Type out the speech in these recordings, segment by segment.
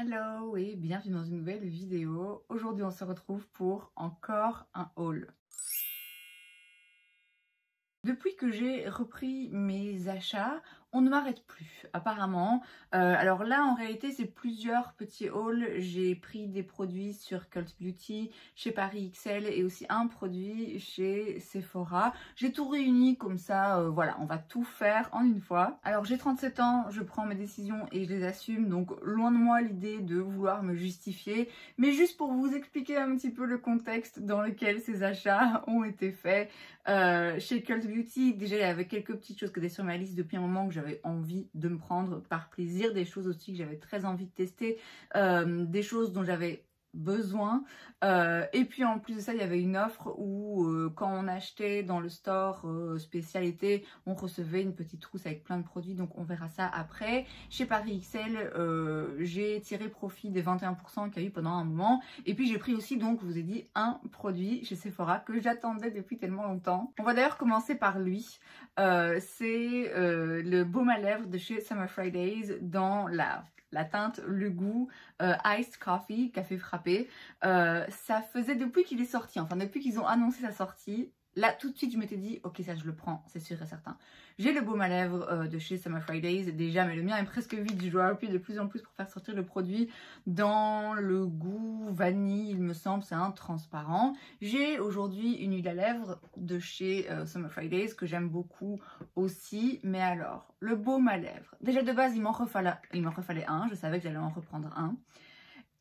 Hello et bienvenue dans une nouvelle vidéo. Aujourd'hui on se retrouve pour encore un haul. Depuis que j'ai repris mes achats, on ne m'arrête plus apparemment. Alors là en réalité c'est plusieurs petits hauls. J'ai pris des produits sur Cult Beauty, chez Paris XL et aussi un produit chez Sephora. J'ai tout réuni comme ça, voilà, on va tout faire en une fois. Alors j'ai 37 ans, je prends mes décisions et je les assume, donc loin de moi l'idée de vouloir me justifier, mais juste pour vous expliquer un petit peu le contexte dans lequel ces achats ont été faits. Chez Cult Beauty, déjà il y avait quelques petites choses qui étaient sur ma liste depuis un moment que j'avais envie de me prendre par plaisir, des choses aussi que j'avais très envie de tester, des choses dont j'avais besoin, et puis en plus de ça il y avait une offre où quand on achetait dans le store spécialité on recevait une petite trousse avec plein de produits, donc on verra ça après. Chez Paris XL j'ai tiré profit des 21% qu'il y a eu pendant un moment, et puis j'ai pris aussi, donc je vous ai dit, un produit chez Sephora que j'attendais depuis tellement longtemps. On va d'ailleurs commencer par lui. C'est le baume à lèvres de chez Summer Fridays dans la teinte, le goût Iced Coffee, café frappé. Ça faisait depuis qu'il est sorti, enfin depuis qu'ils ont annoncé sa sortie, là tout de suite je m'étais dit ok, ça je le prends, c'est sûr et certain. J'ai le baume à lèvres de chez Summer Fridays déjà, mais le mien est presque vide, je dois appuyer de plus en plus pour faire sortir le produit. Dans le goût vanille il me semble, c'est un transparent. J'ai aujourd'hui une huile à lèvres de chez Summer Fridays que j'aime beaucoup aussi, mais alors le baume à lèvres, déjà de base il m'en refallait un, je savais que j'allais en reprendre un,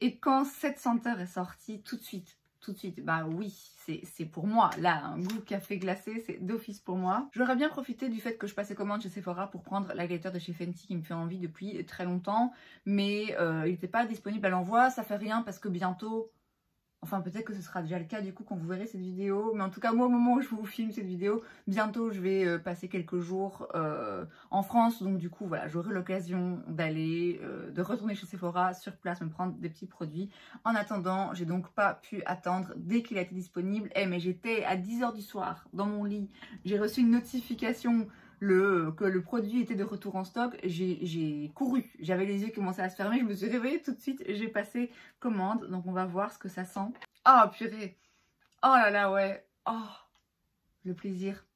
et quand cette senteur est sortie tout de suite, bah oui, c'est pour moi. Là, un goût café glacé, c'est d'office pour moi. J'aurais bien profité du fait que je passais commande chez Sephora pour prendre l'highlighter de chez Fenty qui me fait envie depuis très longtemps, mais il n'était pas disponible à l'envoi. Ça fait rien parce que bientôt, enfin peut-être que ce sera déjà le cas du coup quand vous verrez cette vidéo, mais en tout cas moi au moment où je vous filme cette vidéo, bientôt je vais passer quelques jours en France, donc du coup voilà, j'aurai l'occasion d'aller, de retourner chez Sephora sur place, me prendre des petits produits. En attendant, j'ai donc pas pu attendre dès qu'il a été disponible. Mais j'étais à 10 h du soir dans mon lit, j'ai reçu une notification que le produit était de retour en stock. J'ai couru, j'avais les yeux qui commençaient à se fermer, je me suis réveillée tout de suite, j'ai passé commande, donc on va voir ce que ça sent. Oh purée, oh là là, ouais, oh le plaisir.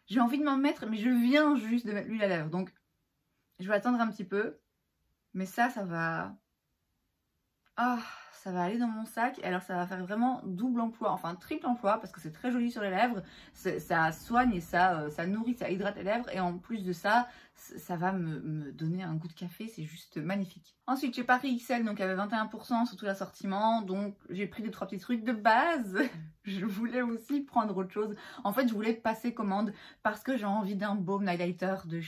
J'ai envie de m'en mettre, mais je viens juste de mettre l'huile à lèvres, donc je vais attendre un petit peu, mais ça va... Ah, ça va aller dans mon sac. Alors ça va faire vraiment double emploi, enfin triple emploi, parce que c'est très joli sur les lèvres, ça soigne et ça nourrit, ça hydrate les lèvres, et en plus de ça, ça va me donner un goût de café, c'est juste magnifique. Ensuite chez Paris XL, donc il y avait 21% sur tout l'assortiment, donc j'ai pris 2-3 petits trucs de base. Je voulais aussi prendre autre chose. En fait je voulais passer commande parce que j'ai envie d'un baume highlighter de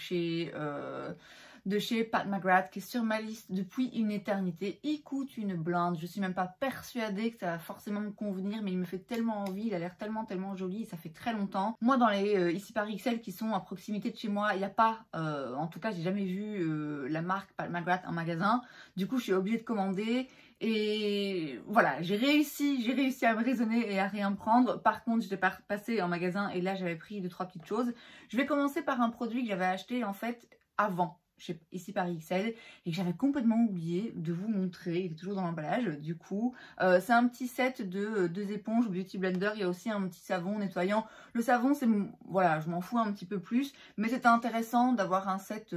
chez Pat McGrath qui est sur ma liste depuis une éternité. Il coûte une blinde, je suis même pas persuadée que ça va forcément me convenir, mais il me fait tellement envie, il a l'air tellement joli, ça fait très longtemps. Moi dans les ici Paris XL qui sont à proximité de chez moi, il n'y a pas, en tout cas j'ai jamais vu la marque Pat McGrath en magasin, du coup je suis obligée de commander. Et voilà, j'ai réussi à me raisonner et à rien prendre. Par contre, j'étais passée en magasin et là j'avais pris 2-3 petites choses. Je vais commencer par un produit que j'avais acheté en fait avant, ici Paris XL, et que j'avais complètement oublié de vous montrer. Il était toujours dans l'emballage. Du coup c'est un petit set de 2 éponges Beauty Blender. Il y a aussi un petit savon nettoyant. Le savon, c'est voilà, je m'en fous un petit peu plus, mais c'était intéressant d'avoir un set,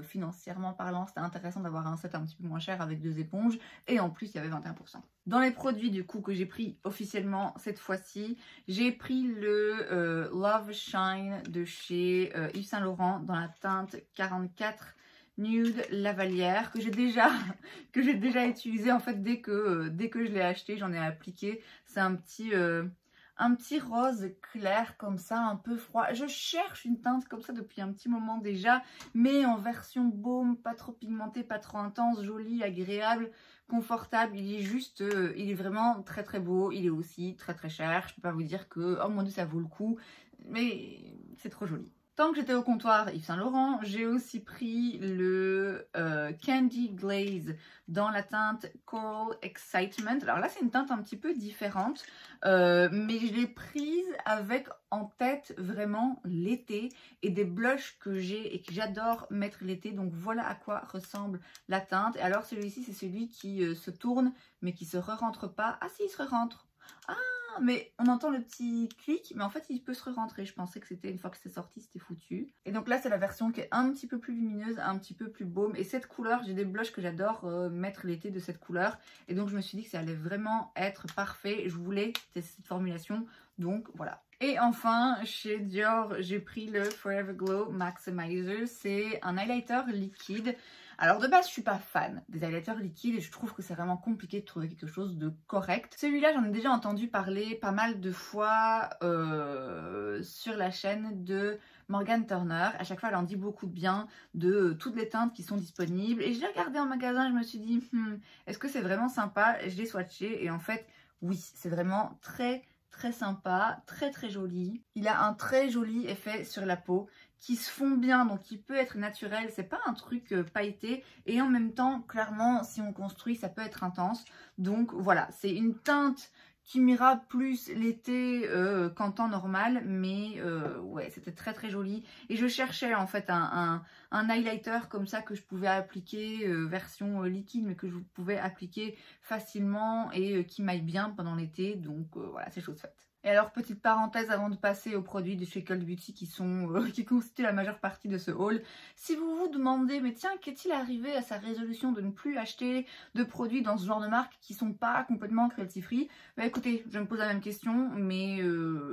financièrement parlant, c'était intéressant d'avoir un set un petit peu moins cher avec 2 éponges, et en plus il y avait 21%. Dans les produits du coup que j'ai pris officiellement cette fois-ci, j'ai pris le Love Shine de chez Yves Saint Laurent dans la teinte 44 Nude Lavalière, que j'ai déjà utilisé en fait dès que je l'ai acheté, j'en ai appliqué. C'est un petit rose clair comme ça, un peu froid. Je cherche une teinte comme ça depuis un petit moment déjà, mais en version baume, pas trop pigmentée, pas trop intense, jolie, agréable, confortable. Il est juste, il est vraiment très beau. Il est aussi très cher. Je peux pas vous dire que, oh mon dieu, ça vaut le coup, mais c'est trop joli. Tant que j'étais au comptoir Yves Saint Laurent, j'ai aussi pris le Candy Glaze dans la teinte Coral Excitement. Alors là, c'est une teinte un petit peu différente, mais je l'ai prise avec en tête vraiment l'été et des blushs que j'ai et que j'adore mettre l'été. Donc voilà à quoi ressemble la teinte. Et alors celui-ci, c'est celui qui se tourne mais qui se re-rentre pas. Ah si, il se re-rentre. Ah, mais on entend le petit clic, mais en fait il peut se re-rentrer. Je pensais que c'était une fois que c'est sorti, c'était foutu. Et donc là c'est la version qui est un petit peu plus lumineuse, un petit peu plus baume. Et cette couleur, j'ai des blushs que j'adore mettre l'été de cette couleur. Et donc je me suis dit que ça allait vraiment être parfait. Je voulais tester cette formulation, donc voilà. Et enfin, chez Dior, j'ai pris le Forever Glow Maximizer. C'est un highlighter liquide. Alors de base, je suis pas fan des highlighters liquides et je trouve que c'est vraiment compliqué de trouver quelque chose de correct. Celui-là, j'en ai déjà entendu parler pas mal de fois sur la chaîne de Morgan Turner. À chaque fois, elle en dit beaucoup de bien de toutes les teintes qui sont disponibles. Et je l'ai regardé en magasin, je me suis dit, est-ce que c'est vraiment sympa? Je l'ai swatché et en fait, oui, c'est vraiment très sympa, très joli. Il a un très joli effet sur la peau qui se fond bien, donc qui peut être naturel. C'est pas un truc pailleté et en même temps, clairement, si on construit, ça peut être intense. Donc voilà, c'est une teinte qui m'ira plus l'été qu'en temps normal, mais ouais, c'était très joli. Et je cherchais en fait un highlighter comme ça que je pouvais appliquer, version liquide, mais que je pouvais appliquer facilement et qui m'aille bien pendant l'été. Donc voilà, c'est chose faite. Et alors, petite parenthèse avant de passer aux produits de chez Cult Beauty qui constituent la majeure partie de ce haul. Si vous vous demandez, mais tiens, qu'est-il arrivé à sa résolution de ne plus acheter de produits dans ce genre de marque qui sont pas complètement cruelty free? Bah écoutez, je me pose la même question, mais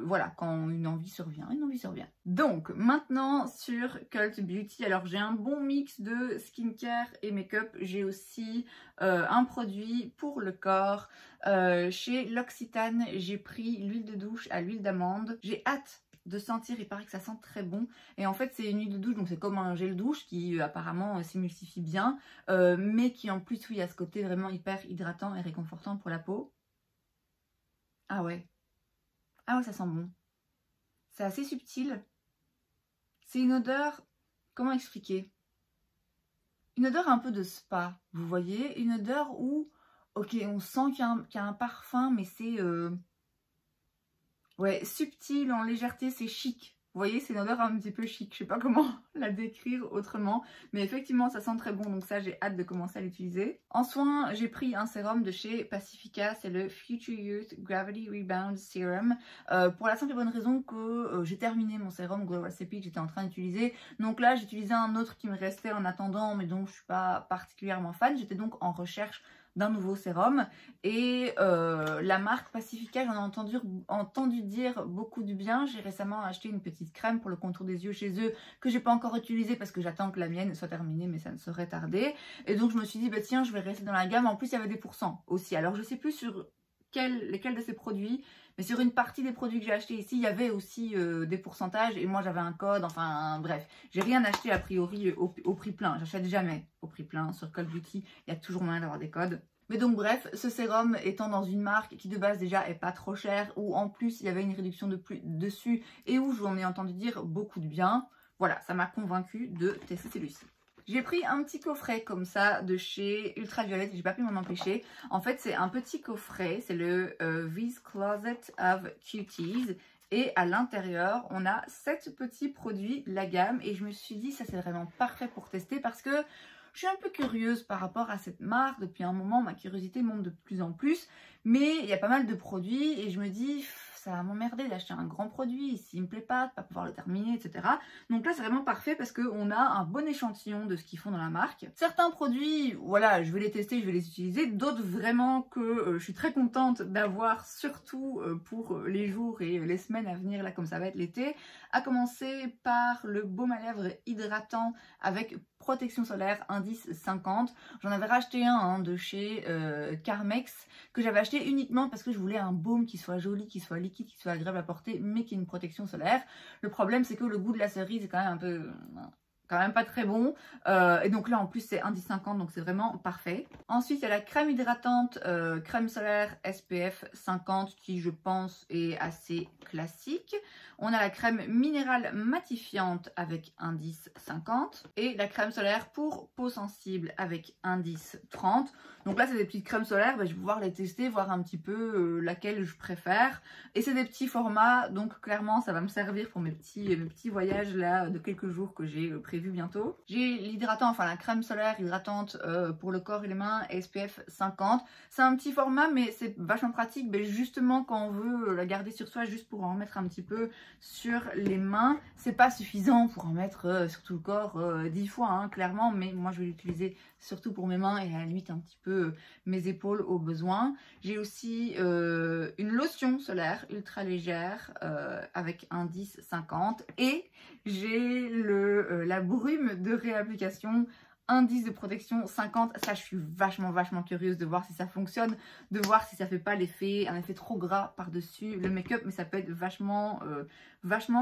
voilà, quand une envie survient, une envie survient. Donc, maintenant sur Cult Beauty, alors j'ai un bon mix de skincare et make-up. J'ai aussi un produit pour le corps. Chez L'Occitane, j'ai pris l'huile de douche à l'huile d'amande. J'ai hâte de sentir, il paraît que ça sent très bon. Et en fait, c'est une huile de douche, donc c'est comme un gel douche qui apparemment s'émulsifie bien, mais qui en plus, oui, a ce côté vraiment hyper hydratant et réconfortant pour la peau. Ah ouais. Ah ouais, ça sent bon. C'est assez subtil. C'est une odeur, comment expliquer? Une odeur un peu de spa, vous voyez? Une odeur où, ok, on sent qu'il y a un parfum, mais c'est ouais, subtil, en légèreté, c'est chic. Vous voyez, c'est une odeur un petit peu chic. Je sais pas comment la décrire autrement. Mais effectivement, ça sent très bon. Donc ça, j'ai hâte de commencer à l'utiliser. En soin, j'ai pris un sérum de chez Pacifica. C'est le Future Youth Gravity Rebound Serum. Pour la simple et bonne raison que j'ai terminé mon sérum Glow Recipe que j'étais en train d'utiliser. Donc là, j'ai utilisé un autre qui me restait en attendant, mais dont je suis pas particulièrement fan. J'étais donc en recherche d'un nouveau sérum et la marque Pacifica, j'en ai entendu dire beaucoup du bien. J'ai récemment acheté une petite crème pour le contour des yeux chez eux que j'ai pas encore utilisée parce que j'attends que la mienne soit terminée, mais ça ne saurait tarder. Et donc je me suis dit bah tiens, je vais rester dans la gamme. En plus il y avait des pourcents aussi, alors je sais plus sur lesquels de ces produits, mais sur une partie des produits que j'ai acheté ici, il y avait aussi des pourcentages et moi j'avais un code, enfin bref. J'ai rien acheté a priori au prix plein, j'achète jamais au prix plein sur Cult Beauty, il y a toujours moyen d'avoir des codes. Mais donc bref, ce sérum étant dans une marque qui de base déjà est pas trop chère, où en plus il y avait une réduction de plus dessus et où j'en ai entendu dire beaucoup de bien, voilà, ça m'a convaincue de tester celui-ci. J'ai pris un petit coffret comme ça de chez Ultraviolet, j'ai pas pu m'en empêcher. En fait, c'est un petit coffret, c'est le This Closet of Cuties. Et à l'intérieur, on a 7 petits produits de la gamme. Et je me suis dit, ça c'est vraiment parfait pour tester parce que je suis un peu curieuse par rapport à cette marque. Depuis un moment, ma curiosité monte de plus en plus. Mais il y a pas mal de produits et je me dis, ça va m'emmerder d'acheter un grand produit, s'il me plaît pas, de pas pouvoir le terminer, etc. Donc là, c'est vraiment parfait parce qu'on a un bon échantillon de ce qu'ils font dans la marque. Certains produits, voilà, je vais les tester, je vais les utiliser. D'autres, vraiment, que je suis très contente d'avoir, surtout pour les jours et les semaines à venir, là, comme ça va être l'été. À commencer par le baume à lèvres hydratant avec protection solaire indice 50. J'en avais racheté un de chez Carmex que j'avais acheté uniquement parce que je voulais un baume qui soit joli, qui soit liquide, qui soit agréable à porter mais qui ait une protection solaire. Le problème c'est que le goût de la cerise est quand même un peu quand même pas très bon. Et donc là en plus c'est 1,10,50 donc c'est vraiment parfait. Ensuite il y a la crème hydratante crème solaire SPF 50 qui je pense est assez classique. On a la crème minérale matifiante avec indice 50 et la crème solaire pour peau sensible avec indice 30. Donc là c'est des petites crèmes solaires, je vais pouvoir les tester, voir un petit peu laquelle je préfère. Et c'est des petits formats, donc clairement ça va me servir pour mes petits voyages là de quelques jours que j'ai prévu bientôt. J'ai l'hydratant, enfin la crème solaire hydratante pour le corps et les mains SPF 50. C'est un petit format mais c'est vachement pratique, justement quand on veut la garder sur soi juste pour en mettre un petit peu sur les mains. C'est pas suffisant pour en mettre sur tout le corps 10 fois hein, clairement, mais moi je vais l'utiliser surtout pour mes mains et à la limite un petit peu mes épaules au besoin. J'ai aussi une lotion solaire ultra légère avec indice 50 et j'ai la brume de réapplication indice de protection 50. Ça je suis vachement curieuse de voir si ça fonctionne, de voir si ça fait pas un effet trop gras par dessus le make-up, mais ça peut être vachement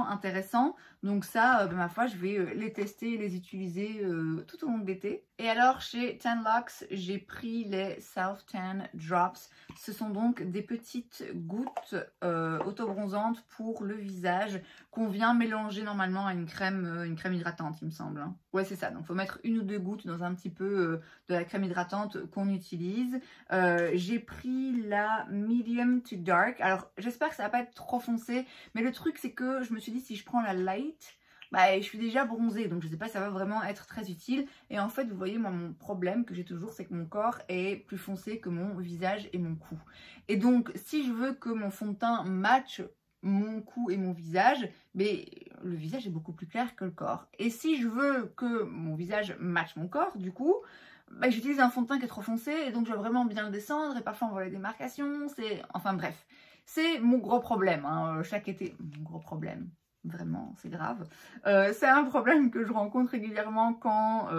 intéressant. Donc ça ma foi je vais les tester et les utiliser tout au long de l'été. Et alors chez Tanlux j'ai pris les Self Tan Drops. Ce sont donc des petites gouttes auto-bronzantes pour le visage qu'on vient mélanger normalement à une crème hydratante il me semble. Ouais c'est ça, donc il faut mettre une ou deux gouttes dans un petit peu de la crème hydratante qu'on utilise. J'ai pris la Medium to Dark. Alors j'espère que ça va pas être trop foncé, mais le truc c'est que je me suis dit si je prends la Light, je suis déjà bronzée, donc je sais pas si ça va vraiment être très utile. Et en fait vous voyez moi mon problème que j'ai toujours c'est que mon corps est plus foncé que mon visage et mon cou. Et donc si je veux que mon fond de teint matche mon cou et mon visage, le visage est beaucoup plus clair que le corps. Et si je veux que mon visage matche mon corps, du coup, j'utilise un fond de teint qui est trop foncé et donc je dois vraiment bien le descendre et parfois on voit les démarcations, enfin bref. C'est mon gros problème, hein, chaque été, mon gros problème. Vraiment, c'est grave. C'est un problème que je rencontre régulièrement quand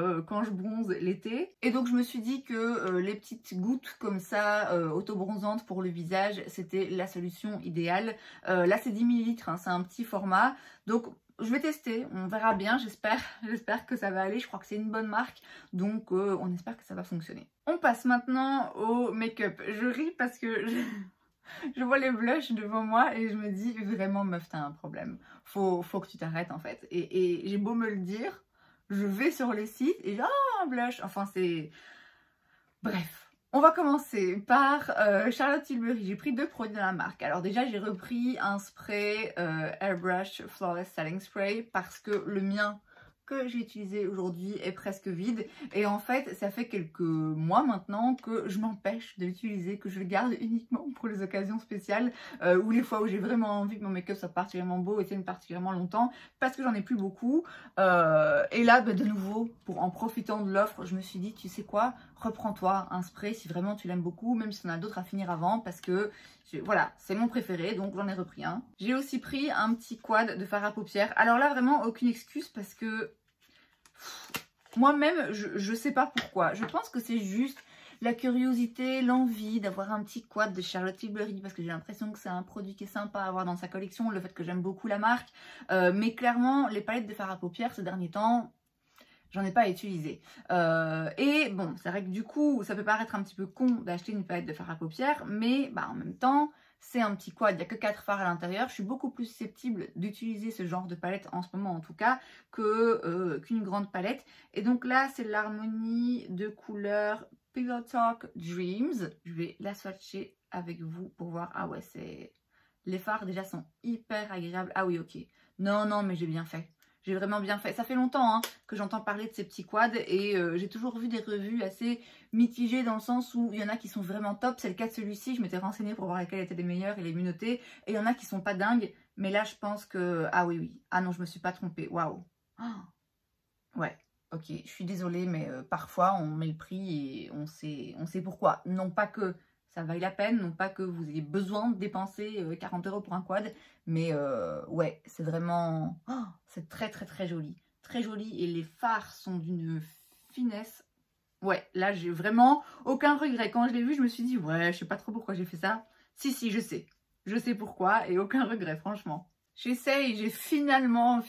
je bronze l'été. Et donc je me suis dit que les petites gouttes comme ça, auto-bronzantes pour le visage, c'était la solution idéale. Là c'est 10 ml, hein, c'est un petit format. Donc je vais tester, on verra bien, j'espère que ça va aller. Je crois que c'est une bonne marque, donc on espère que ça va fonctionner. On passe maintenant au make-up. Je ris parce que... Je vois les blushs devant moi et je me dis vraiment meuf t'as un problème, faut que tu t'arrêtes en fait. Et j'ai beau me le dire, je vais sur les sites et un blush, enfin c'est... Bref, on va commencer par Charlotte Tilbury. J'ai pris deux produits de la marque. Alors déjà j'ai repris un spray Airbrush Flawless Setting Spray parce que le mien que j'ai utilisé aujourd'hui est presque vide et en fait ça fait quelques mois maintenant que je m'empêche de l'utiliser, que je le garde uniquement pour les occasions spéciales ou les fois où j'ai vraiment envie que mon make-up soit particulièrement beau et tienne particulièrement longtemps parce que j'en ai plus beaucoup et là de nouveau en profitant de l'offre je me suis dit tu sais quoi, reprends-toi un spray si vraiment tu l'aimes beaucoup, même si on a d'autres à finir avant parce que voilà, c'est mon préféré, donc j'en ai repris un. J'ai aussi pris un petit quad de fard à paupières. Alors là, vraiment, aucune excuse parce que moi-même, je sais pas pourquoi. Je pense que c'est juste la curiosité, l'envie d'avoir un petit quad de Charlotte Tilbury parce que j'ai l'impression que c'est un produit qui est sympa à avoir dans sa collection, le fait que j'aime beaucoup la marque. Mais clairement, les palettes de fard à paupières ces derniers temps... J'en ai pas utilisé. Et bon, c'est vrai que du coup, ça peut paraître un petit peu con d'acheter une palette de fard à paupières, mais en même temps, c'est un petit quad, il n'y a que 4 fards à l'intérieur. Je suis beaucoup plus susceptible d'utiliser ce genre de palette en ce moment en tout cas qu'une grande palette. Et donc là, c'est l'harmonie de couleurs Pillow Talk Dreams. Je vais la swatcher avec vous pour voir. Ah ouais, c'est... Les fards déjà sont hyper agréables. Ah oui, ok. Non, mais j'ai bien fait. J'ai vraiment bien fait. Ça fait longtemps hein, que j'entends parler de ces petits quads et j'ai toujours vu des revues assez mitigées dans le sens où il y en a qui sont vraiment top. C'est le cas de celui-ci. Je m'étais renseignée pour voir lesquels étaient les meilleurs et les mieux notés. Et il y en a qui sont pas dingues. Mais là, je pense que... Ah oui. Ah non, je me suis pas trompée. Waouh. Ouais. Ok, je suis désolée, mais parfois on met le prix et on sait pourquoi. Non pas que ça vaille la peine, non pas que vous ayez besoin de dépenser 40 € pour un quad, mais ouais, c'est vraiment... Oh, c'est très joli. Très joli et les fards sont d'une finesse. Ouais, là j'ai vraiment aucun regret. Quand je l'ai vu, je me suis dit, ouais, je sais pas trop pourquoi j'ai fait ça. Si, je sais. Je sais pourquoi et aucun regret, franchement. j'ai finalement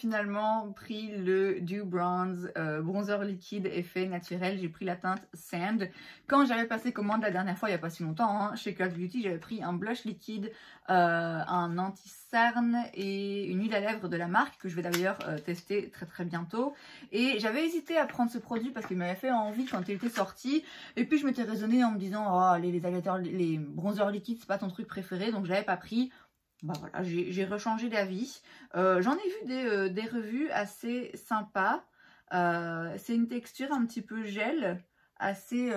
pris le Dew Bronze bronzer liquide effet naturel. J'ai pris la teinte Sand. Quand j'avais passé commande la dernière fois, il n'y a pas si longtemps, hein, chez Cult Beauty, j'avais pris un blush liquide, un anti-cerne et une huile à lèvres de la marque que je vais d'ailleurs tester très bientôt. Et j'avais hésité à prendre ce produit parce qu'il m'avait fait envie quand il était sorti. Et puis je m'étais raisonnée en me disant, oh, les bronzers liquides, c'est pas ton truc préféré, donc je l'avais pas pris. Bah voilà, j'ai rechangé d'avis. J'en ai vu des revues assez sympas. C'est une texture un petit peu gel, assez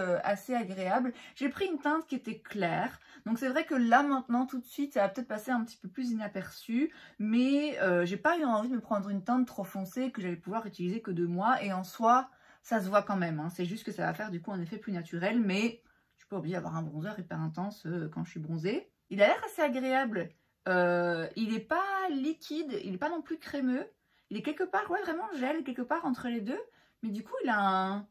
agréable. J'ai pris une teinte qui était claire. Donc c'est vrai que là maintenant tout de suite ça va peut-être passer un petit peu plus inaperçu. Mais j'ai pas eu envie de me prendre une teinte trop foncée que j'allais pouvoir utiliser que 2 mois. Et en soi ça se voit quand même, hein. C'est juste que ça va faire du coup un effet plus naturel. Mais je suis pas obligée d'avoir un bronzer hyper intense quand je suis bronzée. Il a l'air assez agréable. Il n'est pas liquide, il n'est pas non plus crémeux. Il est quelque part, ouais, vraiment gel, quelque part entre les deux. Mais du coup, il a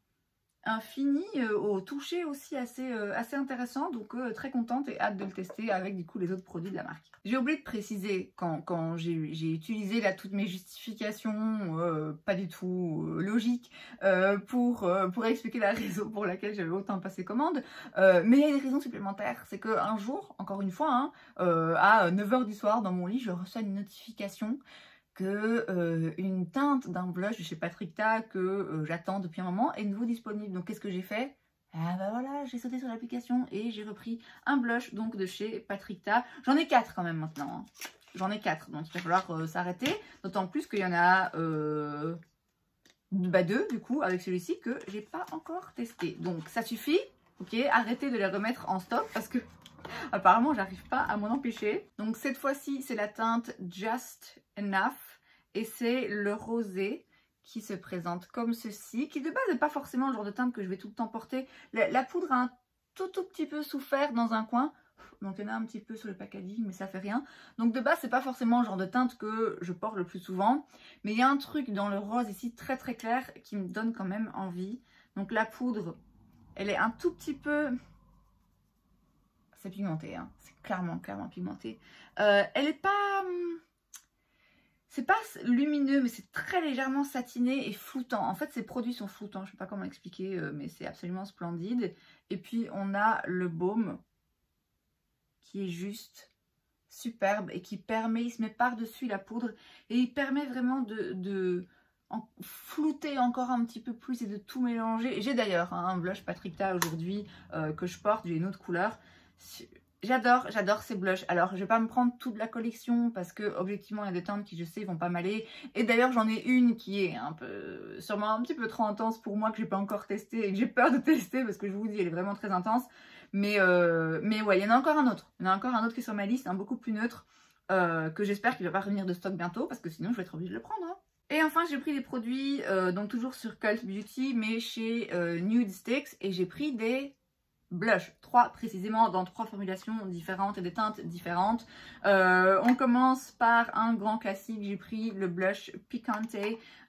un fini au toucher aussi assez intéressant. Donc, très contente et hâte de le tester avec du coup les autres produits de la marque. J'ai oublié de préciser quand j'ai utilisé là toutes mes justifications, pas du tout logiques, pour expliquer la raison pour laquelle j'avais autant passé commande. Mais il y a une raison supplémentaire, c'est qu'un jour, encore une fois, hein, à 9 h du soir dans mon lit, je reçois une notification que une teinte d'un blush de chez Patrick-Ta que j'attends depuis un moment est nouveau disponible. Donc qu'est-ce que j'ai fait? Ah bah voilà, j'ai sauté sur l'application et j'ai repris un blush donc de chez Patrick-Ta. J'en ai 4 quand même maintenant, hein. J'en ai 4, donc il va falloir s'arrêter. D'autant plus qu'il y en a 2 du coup avec celui-ci que j'ai pas encore testé. Donc ça suffit, ok, arrêtez de les remettre en stock parce que apparemment j'arrive pas à m'en empêcher. Donc cette fois-ci c'est la teinte Just Enough et c'est le rosé qui se présente comme ceci, qui de base n'est pas forcément le genre de teinte que je vais tout le temps porter. La poudre a un tout petit peu souffert dans un coin, donc il y en a un petit peu sur le packaging mais ça fait rien. Donc de base c'est pas forcément le genre de teinte que je porte le plus souvent, mais il y a un truc dans le rose ici très clair qui me donne quand même envie. Donc la poudre elle est un tout petit peu... C'est pigmenté, hein. C'est clairement pigmenté. Elle est pas... C'est pas lumineux, mais c'est très légèrement satiné et floutant. En fait, ces produits sont floutants. Je ne sais pas comment expliquer, mais c'est absolument splendide. Et puis, on a le baume qui est juste superbe et qui permet, il se met par-dessus la poudre et il permet vraiment de flouter encore un petit peu plus et de tout mélanger. J'ai d'ailleurs un blush Patrick-Ta aujourd'hui que je porte, j'ai une autre couleur. J'adore ces blushs. Alors, je vais pas me prendre toute la collection parce que, objectivement, il y a des teintes qui, je sais, vont pas m'aller. Et d'ailleurs, j'en ai une qui est sûrement un petit peu trop intense pour moi, que j'ai pas encore testé et que j'ai peur de tester parce que je vous dis, elle est vraiment très intense. Mais ouais, il y en a encore un autre. Il y en a encore un autre qui est sur ma liste, un beaucoup plus neutre, que j'espère qu'il va pas revenir de stock bientôt parce que sinon, je vais être obligée de le prendre, hein. Et enfin, j'ai pris des produits, donc toujours sur Cult Beauty, mais chez Nude Sticks. Et j'ai pris des... blush, 3 précisément, dans 3 formulations différentes et des teintes différentes. On commence par un grand classique, j'ai pris le blush Picante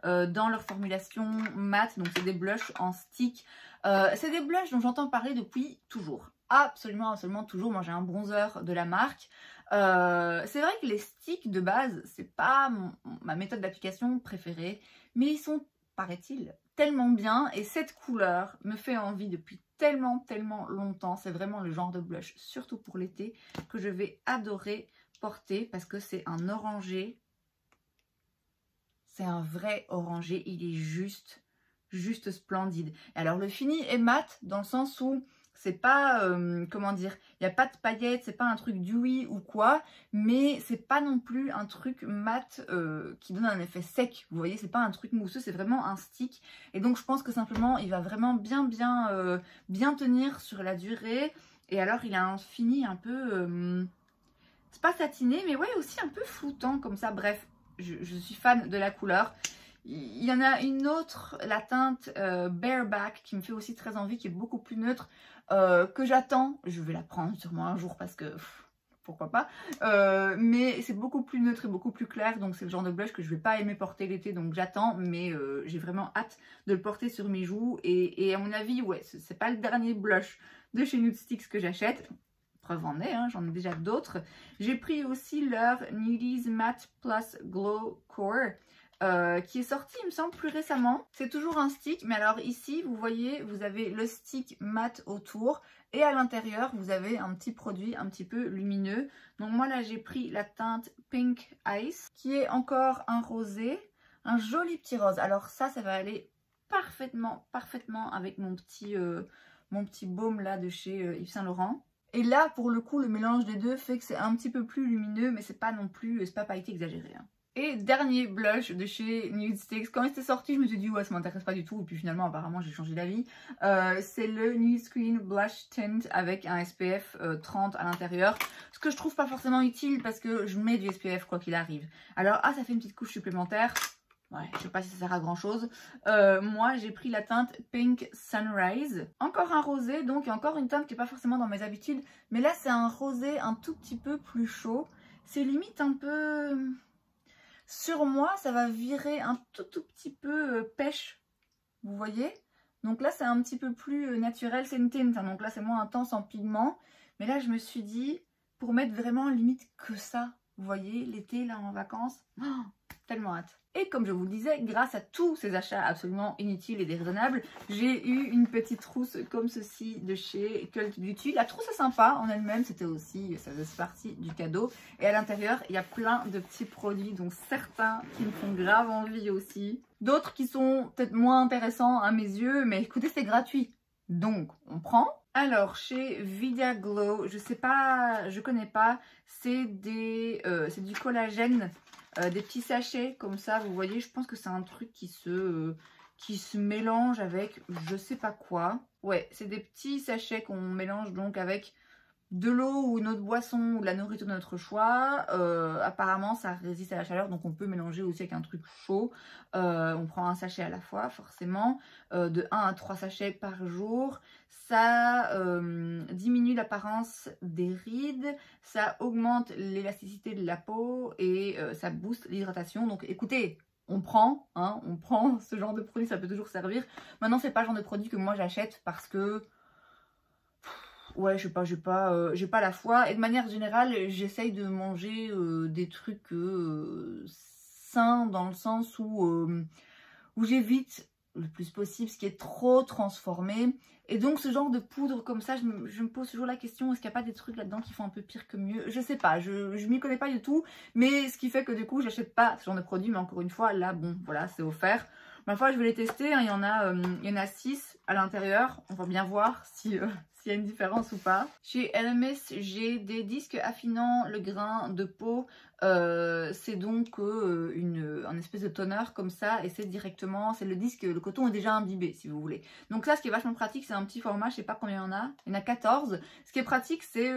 dans leur formulation mat, donc c'est des blushs en stick. C'est des blushs dont j'entends parler depuis toujours, absolument toujours. Moi j'ai un bronzer de la marque. C'est vrai que les sticks de base, c'est pas ma méthode d'application préférée, mais ils sont, paraît-il, tellement bien et cette couleur me fait envie depuis tellement longtemps. C'est vraiment le genre de blush, surtout pour l'été, que je vais adorer porter parce que c'est un orangé. C'est un vrai orangé, il est juste splendide. Et alors le fini est mat dans le sens où c'est pas, comment dire, il n'y a pas de paillettes, c'est pas un truc dewy ou quoi, mais c'est pas non plus un truc mat qui donne un effet sec. Vous voyez, c'est pas un truc mousseux, c'est vraiment un stick. Et donc je pense que simplement, il va vraiment bien tenir sur la durée. Et alors il a un fini un peu, c'est pas satiné, mais ouais, aussi un peu floutant comme ça. Bref, je suis fan de la couleur. Il y en a une autre, la teinte Bareback, qui me fait aussi très envie, qui est beaucoup plus neutre, que j'attends. Je vais la prendre sûrement un jour parce que pourquoi pas. Mais c'est beaucoup plus neutre et beaucoup plus clair, donc c'est le genre de blush que je vais pas aimer porter l'été, donc j'attends. Mais j'ai vraiment hâte de le porter sur mes joues. Et à mon avis, ouais, c'est pas le dernier blush de chez Nude Sticks que j'achète. preuve en est, hein, j'en ai déjà d'autres. J'ai pris aussi leur Nudies Matte Plus Glow Core. Qui est sorti, il me semble, plus récemment. C'est toujours un stick, mais alors ici, vous voyez, vous avez le stick mat autour et à l'intérieur, vous avez un petit produit un petit peu lumineux. Donc moi, là, j'ai pris la teinte Pink Ice, qui est encore un rosé, un joli petit rose. Alors ça va aller parfaitement avec mon petit baume là de chez Yves Saint Laurent. Et là, pour le coup, le mélange des deux fait que c'est un petit peu plus lumineux, mais c'est pas non plus, c'est pas pailleté exagéré, hein. Et dernier blush de chez Nude Sticks. Quand il était sorti, je me suis dit ouais, ça m'intéresse pas du tout. Et puis finalement, apparemment, j'ai changé d'avis. C'est le Nude Screen Blush Tint avec un SPF 30 à l'intérieur. Ce que je trouve pas forcément utile parce que je mets du SPF quoi qu'il arrive. Alors, ah, ça fait une petite couche supplémentaire. Ouais, je sais pas si ça sert à grand chose. Moi, j'ai pris la teinte Pink Sunrise. Encore un rosé, donc encore une teinte qui est pas forcément dans mes habitudes. Mais là, c'est un rosé un tout petit peu plus chaud. C'est limite un peu... Sur moi, ça va virer un tout petit peu pêche, vous voyez. Donc là, c'est un petit peu plus naturel, c'est une teinte, hein, donc là, c'est moins intense en pigment. Mais là, je me suis dit, pour mettre vraiment limite que ça, vous voyez, l'été, là, en vacances, oh, tellement hâte. Et comme je vous le disais, grâce à tous ces achats absolument inutiles et déraisonnables, j'ai eu une petite trousse comme ceci de chez Cult Beauty. La trousse est sympa en elle-même, c'était aussi, ça faisait partie du cadeau. Et à l'intérieur, il y a plein de petits produits, dont certains qui me font grave envie aussi. D'autres qui sont peut-être moins intéressants à mes yeux, mais écoutez, c'est gratuit. Donc, on prend. Alors, chez Vidia Glow, je sais pas, je connais pas, c'est du collagène. Des petits sachets comme ça, vous voyez, je pense que c'est un truc qui se mélange avec je sais pas quoi. Ouais, c'est des petits sachets qu'on mélange donc avec de l'eau ou une autre boisson ou de la nourriture de notre choix. Apparemment, ça résiste à la chaleur, donc on peut mélanger aussi avec un truc chaud. On prend un sachet à la fois, forcément, de 1 à 3 sachets par jour. Ça diminue l'apparence des rides, ça augmente l'élasticité de la peau et ça booste l'hydratation. Donc écoutez, on prend, hein, on prend ce genre de produit, ça peut toujours servir. Maintenant, c'est pas le genre de produit que moi j'achète parce que... Ouais, je sais pas, j'ai pas la foi. Et de manière générale, j'essaye de manger des trucs sains dans le sens où j'évite le plus possible ce qui est trop transformé. Et donc ce genre de poudre comme ça, je me pose toujours la question, est-ce qu'il n'y a pas des trucs là-dedans qui font un peu pire que mieux? Je sais pas, je m'y connais pas du tout. Mais ce qui fait que du coup, j'achète pas ce genre de produit. Mais encore une fois, là, bon, voilà, c'est offert. Ma foi, je vais les tester, hein. Il y en a 6 à l'intérieur. On va bien voir si... s'il y a une différence ou pas. Chez LMS, j'ai des disques affinant le grain de peau. C'est donc un espèce de toner comme ça. Et c'est directement, c'est le disque, le coton est déjà imbibé si vous voulez. Donc ça, ce qui est vachement pratique, c'est un petit format, je sais pas combien il y en a. Il y en a 14. Ce qui est pratique, c'est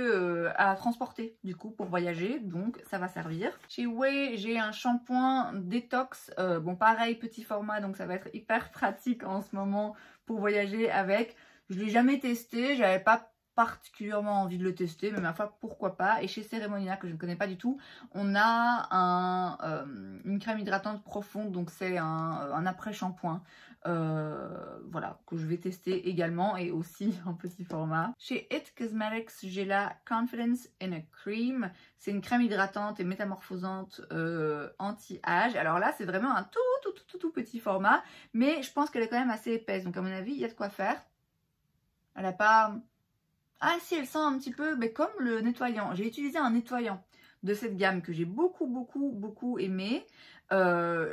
à transporter du coup pour voyager. Donc ça va servir. Chez Way, j'ai un shampoing détox. Bon pareil, petit format, donc ça va être hyper pratique en ce moment pour voyager avec. Je ne l'ai jamais testé, j'avais pas particulièrement envie de le tester, mais ma foi, pourquoi pas. Et chez Ceremonina, que je ne connais pas du tout, on a une crème hydratante profonde, donc c'est un après-shampoing. Voilà, que je vais tester également et aussi en petit format. Chez It Cosmetics, j'ai la Confidence in a Cream. C'est une crème hydratante et métamorphosante anti-âge. Alors là, c'est vraiment un tout petit format, mais je pense qu'elle est quand même assez épaisse. Donc à mon avis, il y a de quoi faire. Elle a pas... Ah si, elle sent un petit peu mais comme le nettoyant. J'ai utilisé un nettoyant de cette gamme que j'ai beaucoup aimé.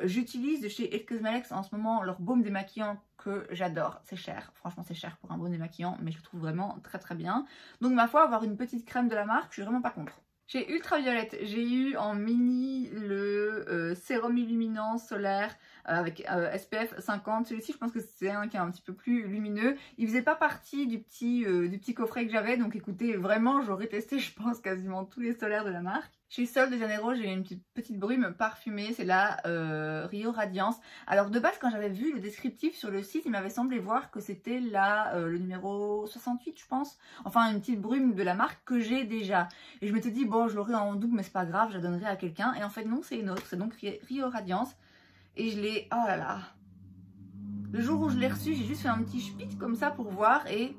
J'utilise de chez It Cosmetics en ce moment leur baume démaquillant que j'adore. C'est cher, franchement c'est cher pour un baume démaquillant, mais je le trouve vraiment très bien. Donc ma foi, avoir une petite crème de la marque, je suis vraiment pas contre. Chez Ultraviolette, j'ai eu en mini le sérum illuminant solaire avec SPF 50. Celui-ci, je pense que c'est un qui est un petit peu plus lumineux. Il faisait pas partie du petit coffret que j'avais. Donc écoutez, vraiment, j'aurais testé, je pense, quasiment tous les solaires de la marque. Chez Sol de Janeiro, j'ai une petite brume parfumée. C'est la Rio Radiance. Alors de base, quand j'avais vu le descriptif sur le site, il m'avait semblé voir que c'était le numéro 68, je pense. Enfin, une petite brume de la marque que j'ai déjà. Et je m'étais dit, bon, je l'aurai en double, mais c'est pas grave, je la donnerai à quelqu'un. Et en fait, non, c'est une autre. C'est donc Rio Radiance. Et je l'ai... Oh là là! Le jour où je l'ai reçu, j'ai juste fait un petit spit comme ça pour voir et...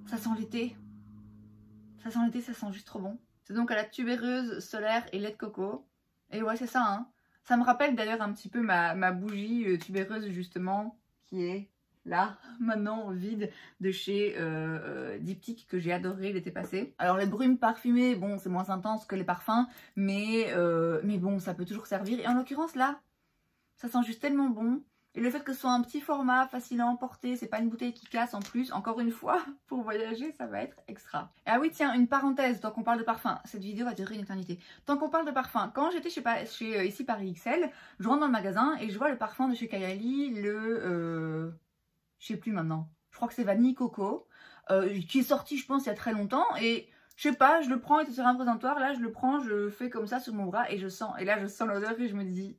Ça sent l'été. Ça sent l'été, ça sent juste trop bon. C'est donc à la tubéreuse solaire et lait de coco. Et ouais, c'est ça, hein. Ça me rappelle d'ailleurs un petit peu ma bougie tubéreuse justement, qui est là, maintenant vide, de chez Diptyque, que j'ai adoré l'été passé. Alors les brumes parfumées, bon, c'est moins intense que les parfums, mais bon, ça peut toujours servir. Et en l'occurrence là, ça sent juste tellement bon. Et le fait que ce soit un petit format, facile à emporter, c'est pas une bouteille qui casse en plus, encore une fois, pour voyager, ça va être extra. Et ah oui, tiens, une parenthèse, tant qu'on parle de parfum, cette vidéo va durer une éternité. Tant qu'on parle de parfum, quand j'étais chez ici Paris XL, je rentre dans le magasin et je vois le parfum de chez Kayali, je sais plus maintenant, je crois que c'est Vanille Coco, qui est sorti, je pense, il y a très longtemps, et je sais pas, je le prends, il était sur un présentoir, là je le prends, je le fais comme ça sur mon bras, et je sens, et là je sens l'odeur et je me dis,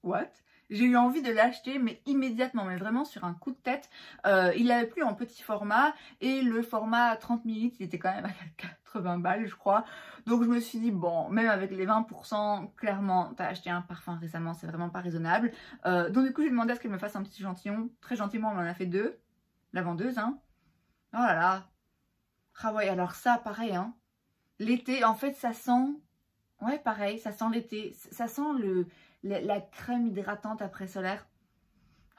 what? J'ai eu envie de l'acheter, mais immédiatement, mais vraiment sur un coup de tête. Il l'avait plus en petit format, et le format 30 ml, il était quand même à 80 balles, je crois. Donc je me suis dit, bon, même avec les 20%, clairement, t'as acheté un parfum récemment, c'est vraiment pas raisonnable. Donc du coup, j'ai demandé à ce qu'elle me fasse un petit échantillon. Très gentiment, on m'en a fait 2. La vendeuse, hein. Oh là là. Ah ouais, alors ça, pareil, hein. L'été, en fait, ça sent... Ouais, pareil, ça sent l'été. Ça sent la crème hydratante après solaire.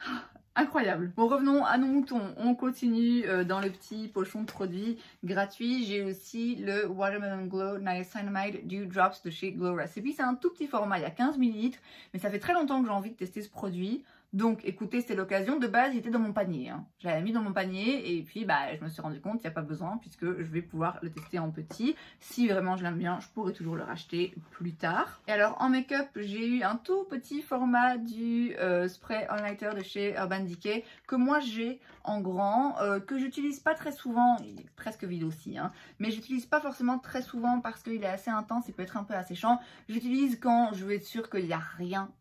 Ah, incroyable. Bon, revenons à nos moutons. On continue dans le petit pochon de produits gratuits. J'ai aussi le Watermelon Glow Niacinamide Dew Drops de chez Glow Recipe. C'est un tout petit format, il y a 15 ml. Mais ça fait très longtemps que j'ai envie de tester ce produit. Donc écoutez, c'est l'occasion. De base, il était dans mon panier, hein. Je l'avais mis dans mon panier et puis bah, je me suis rendu compte qu'il n'y a pas besoin puisque je vais pouvoir le tester en petit. Si vraiment je l'aime bien, je pourrais toujours le racheter plus tard. Et alors en make-up, j'ai eu un tout petit format du spray highlighter de chez Urban Decay que moi j'ai en grand, que j'utilise pas très souvent. Il est presque vide aussi, hein, mais j'utilise pas forcément très souvent parce qu'il est assez intense, il peut être un peu asséchant. J'utilise quand je veux être sûre qu'il n'y a rien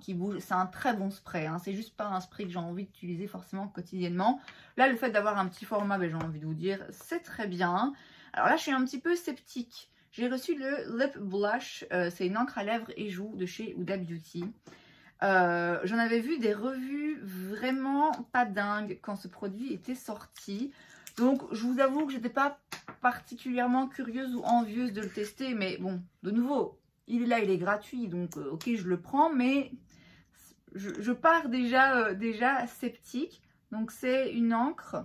qui bouge. C'est un très bon spray, hein. C'est juste pas un spray que j'ai envie d'utiliser forcément quotidiennement. Là, le fait d'avoir un petit format, ben, j'ai envie de vous dire, c'est très bien. Alors là, je suis un petit peu sceptique. J'ai reçu le Lip Blush, c'est une encre à lèvres et joues de chez Huda Beauty. J'en avais vu des revues vraiment pas dingues quand ce produit était sorti. Donc je vous avoue que j'étais pas particulièrement curieuse ou envieuse de le tester. Mais bon, de nouveau, il est là, il est gratuit. Donc ok, je le prends, mais je pars déjà sceptique. Donc c'est une encre.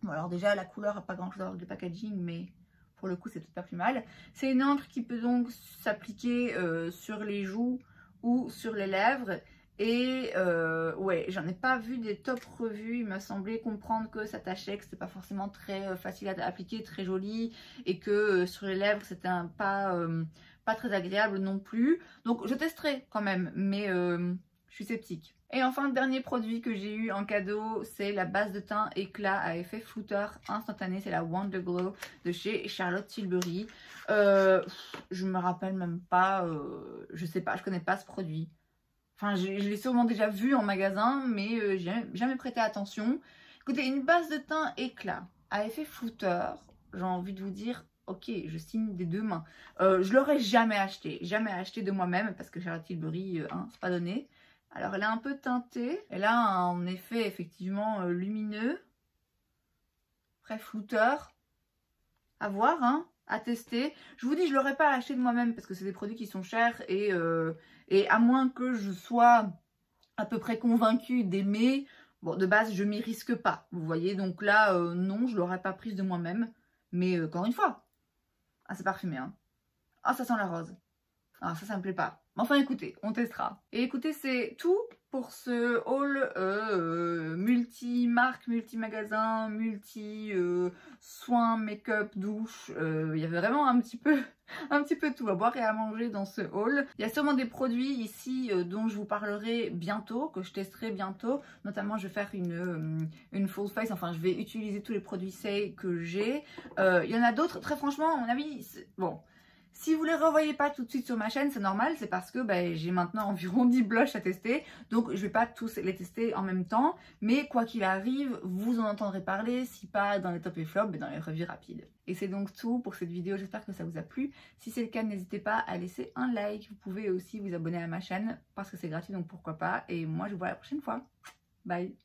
Bon alors déjà la couleur n'a pas grand chose à voir avec le packaging, mais pour le coup c'est peut-être pas plus mal. C'est une encre qui peut donc s'appliquer sur les joues ou sur les lèvres. Et ouais, j'en ai pas vu des top revues. Il m'a semblé comprendre que ça tâchait, que c'était pas forcément très facile à appliquer, très joli, et que sur les lèvres c'était pas très agréable non plus. Donc je testerai quand même, mais je suis sceptique. Et enfin, le dernier produit que j'ai eu en cadeau, c'est la base de teint éclat à effet flouteur instantané. C'est la Wonder Glow de chez Charlotte Tilbury. Je me rappelle même pas, je sais pas, je connais pas ce produit. Enfin, je l'ai sûrement déjà vu en magasin, mais j'ai jamais prêté attention. Écoutez, une base de teint éclat à effet flouteur, j'ai envie de vous dire, ok, je signe des deux mains. Je l'aurais jamais acheté de moi-même parce que Charlotte Tilbury, hein, c'est pas donné. Alors, elle est un peu teintée. Elle a un effet effectivement lumineux, très flouteur. À voir, hein, à tester. Je vous dis, je ne l'aurais pas acheté de moi-même parce que c'est des produits qui sont chers et à moins que je sois à peu près convaincue d'aimer, bon, de base, je m'y risque pas. Vous voyez, donc là, non, je ne l'aurais pas prise de moi-même. Mais encore une fois, ah, c'est parfumé, hein. Ah, ça sent la rose. Ah, ça me plaît pas. Enfin, écoutez, on testera. Et écoutez, c'est tout pour ce haul multi-marque, multi-magasin, multi-soins, make-up, douche. Il y avait vraiment un petit peu tout à boire et à manger dans ce haul. Il y a sûrement des produits ici dont je vous parlerai bientôt, que je testerai bientôt. Notamment, je vais faire une full face. Enfin, je vais utiliser tous les produits Say que j'ai. Il y en a d'autres. Très franchement, à mon avis, bon... Si vous ne les revoyez pas tout de suite sur ma chaîne, c'est normal, c'est parce que j'ai maintenant environ 10 blushs à tester, donc je ne vais pas tous les tester en même temps, mais quoi qu'il arrive, vous en entendrez parler, si pas dans les top et flops, mais dans les revues rapides. Et c'est donc tout pour cette vidéo, j'espère que ça vous a plu. Si c'est le cas, n'hésitez pas à laisser un like, vous pouvez aussi vous abonner à ma chaîne, parce que c'est gratuit, donc pourquoi pas, et moi je vous vois la prochaine fois. Bye!